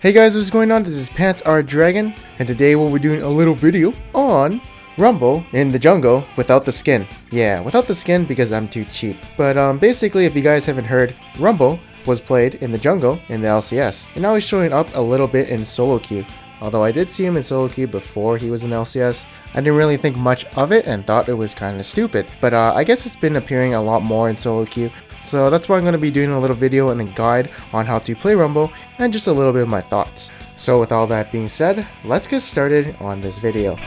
Hey guys, what's going on? This is Pants Our Dragon, and today we'll be doing a little video on Rumble in the jungle without the skin. Yeah, without the skin because I'm too cheap. But basically, if you guys haven't heard, Rumble was played in the jungle in the LCS, and now he's showing up a little bit in solo queue. Although I did see him in solo queue before he was in LCS, I didn't really think much of it and thought it was kind of stupid. But I guess it's been appearing a lot more in solo queue. So that's why I'm going to be doing a little video and a guide on how to play Rumble and just a little bit of my thoughts. So with all that being said, let's get started on this video.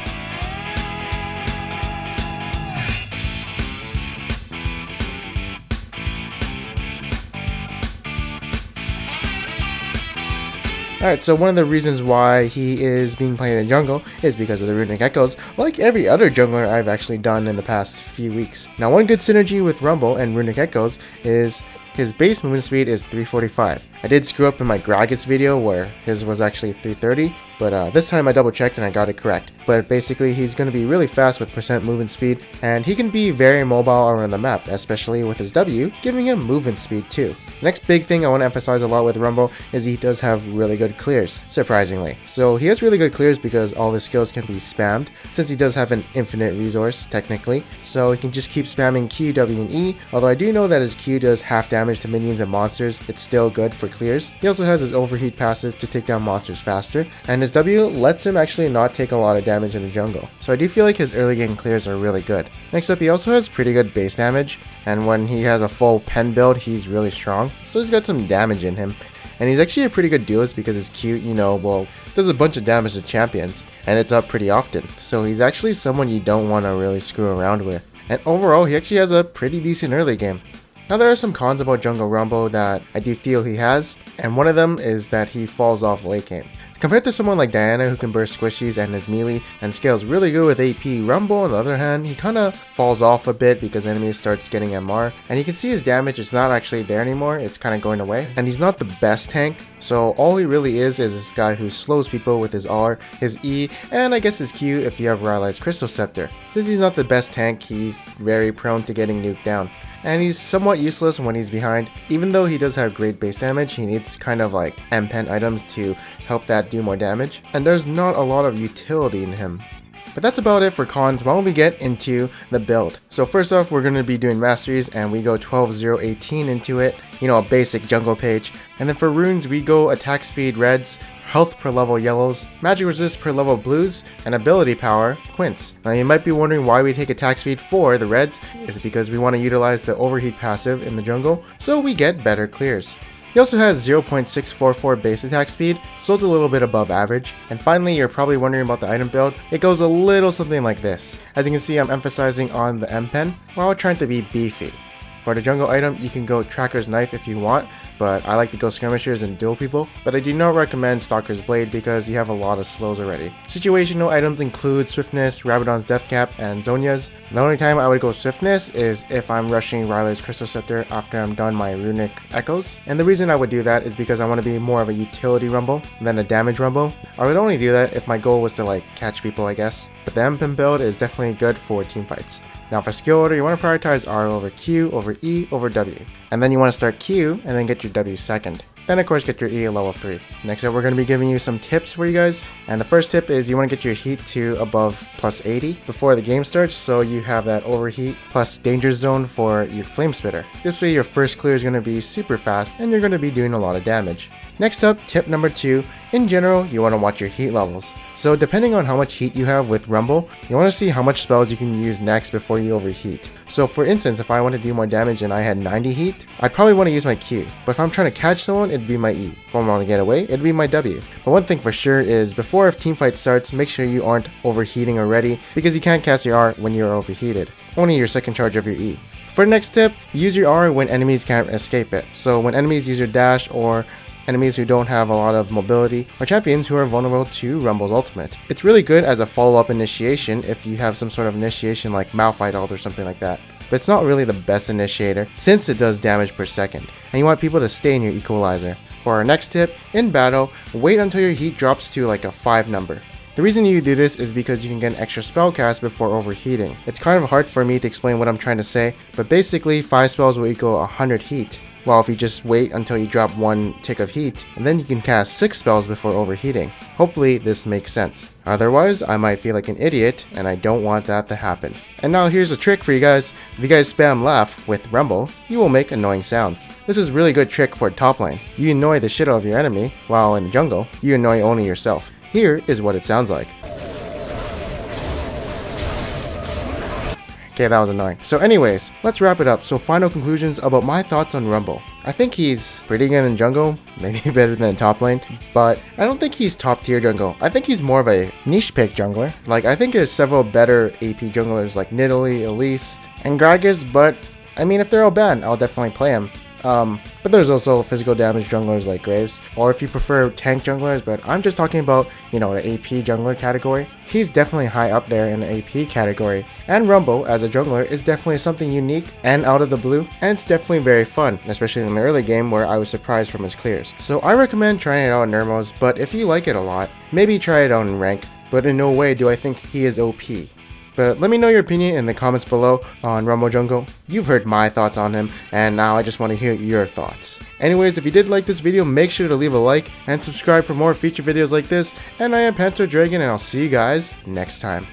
Alright, so one of the reasons why he is being played in jungle is because of the runic echoes, like every other jungler I've actually done in the past few weeks. Now, one good synergy with Rumble and runic echoes is his base movement speed is 345. I did screw up in my Gragas video where his was actually 330, but this time I double checked and I got it correct. But basically he's going to be really fast with percent movement speed, and he can be very mobile around the map, especially with his W, giving him movement speed too. The next big thing I want to emphasize a lot with Rumble is he does have really good clears, surprisingly. So he has really good clears because all his skills can be spammed, since he does have an infinite resource technically, so he can just keep spamming Q, W, and E. Although I do know that his Q does half damage to minions and monsters, it's still good for clears. He also has his overheat passive to take down monsters faster, and his W lets him actually not take a lot of damage in the jungle. So I do feel like his early game clears are really good. Next up, he also has pretty good base damage, and when he has a full pen build, he's really strong. So he's got some damage in him. And he's actually a pretty good duelist because his Q, does a bunch of damage to champions, and it's up pretty often. So he's actually someone you don't want to really screw around with. And overall, he actually has a pretty decent early game. Now, there are some cons about Jungle Rumble that I do feel he has, and one of them is that he falls off late game. Compared to someone like Diana who can burst squishies and is melee and scales really good with AP, Rumble on the other hand, he kinda falls off a bit because enemies starts getting MR, and you can see his damage is not actually there anymore, it's kinda going away, and he's not the best tank, so all he really is this guy who slows people with his R, his E, and I guess his Q if you have Rylai's Crystal Scepter. Since he's not the best tank, he's very prone to getting nuked down. And he's somewhat useless when he's behind. Even though he does have great base damage, he needs kind of like M-Pen items to help that do more damage, and there's not a lot of utility in him. But that's about it for cons while we get into the build. So first off, we're going to be doing masteries, and we go 12-0-18 into it, a basic jungle page. And then for runes, we go attack speed reds, health per level yellows, magic resist per level blues, and ability power quints. Now you might be wondering why we take attack speed for the reds. Is it because we want to utilize the overheat passive in the jungle so we get better clears. He also has 0.644 base attack speed, so it's a little bit above average. And finally, you're probably wondering about the item build. It goes a little something like this. As you can see, I'm emphasizing on the M-Pen while trying to be beefy. For the jungle item, you can go Tracker's Knife if you want, but I like to go Skirmishers and duel people. But I do not recommend Stalker's Blade because you have a lot of slows already. Situational items include Swiftness, Rabadon's Death Cap, and Zhonya's. The only time I would go Swiftness is if I'm rushing Rylai's Crystal Scepter after I'm done my runic echoes. And the reason I would do that is because I want to be more of a utility rumble than a damage rumble. I would only do that if my goal was to catch people, I guess. But the M-Pen build is definitely good for team fights. Now for skill order, you want to prioritize R over Q, over E, over W. And then you want to start Q and then get your W second. Then of course get your E at level 3. Next up, we're going to be giving you some tips for you guys. And the first tip is you want to get your heat to above plus 80 before the game starts, so you have that overheat plus danger zone for your flame spitter. This way your first clear is going to be super fast and you're going to be doing a lot of damage. Next up, tip number 2, in general, you want to watch your heat levels. So depending on how much heat you have with Rumble, you want to see how much spells you can use next before you overheat. So for instance, if I want to do more damage and I had 90 heat, I'd probably want to use my Q. But if I'm trying to catch someone, it'd be my E. If I want to get away, it'd be my W. But one thing for sure is before a team fight starts, make sure you aren't overheating already, because you can't cast your R when you're overheated. Only your second charge of your E. For the next tip, use your R when enemies can't escape it. So when enemies use your dash or enemies who don't have a lot of mobility, or champions who are vulnerable to Rumble's ultimate. It's really good as a follow-up initiation if you have some sort of initiation like Malphite or something like that. But it's not really the best initiator since it does damage per second, and you want people to stay in your equalizer. For our next tip, in battle, wait until your heat drops to like a 5 number. The reason you do this is because you can get an extra spell cast before overheating. It's kind of hard for me to explain what I'm trying to say, but basically 5 spells will equal 100 heat. While if you just wait until you drop 1 tick of heat, and then you can cast 6 spells before overheating. Hopefully this makes sense. Otherwise, I might feel like an idiot, and I don't want that to happen. And now here's a trick for you guys. If you guys spam laugh with Rumble, you will make annoying sounds. This is a really good trick for top lane. You annoy the shit out of your enemy, while in the jungle, you annoy only yourself. Here is what it sounds like. Okay, that was annoying. So anyways, let's wrap it up. So final conclusions about my thoughts on Rumble. I think he's pretty good in jungle, maybe better than top lane, but I don't think he's top tier jungle. I think he's more of a niche pick jungler. Like, I think there's several better AP junglers like Nidalee, Elise, and Gragas, but I mean, if they're all banned, I'll definitely play him. But there's also physical damage junglers like Graves, or if you prefer tank junglers, but I'm just talking about, you know, the AP jungler category. He's definitely high up there in the AP category, and Rumble as a jungler is definitely something unique and out of the blue, and it's definitely very fun, especially in the early game where I was surprised from his clears. So I recommend trying it out in Nermos, but if you like it a lot, maybe try it out in rank, but in no way do I think he is OP. But let me know your opinion in the comments below on Rumble Jungle. You've heard my thoughts on him, and now I just want to hear your thoughts. Anyways, if you did like this video, make sure to leave a like and subscribe for more feature videos like this. And I am Panzer Dragon, and I'll see you guys next time.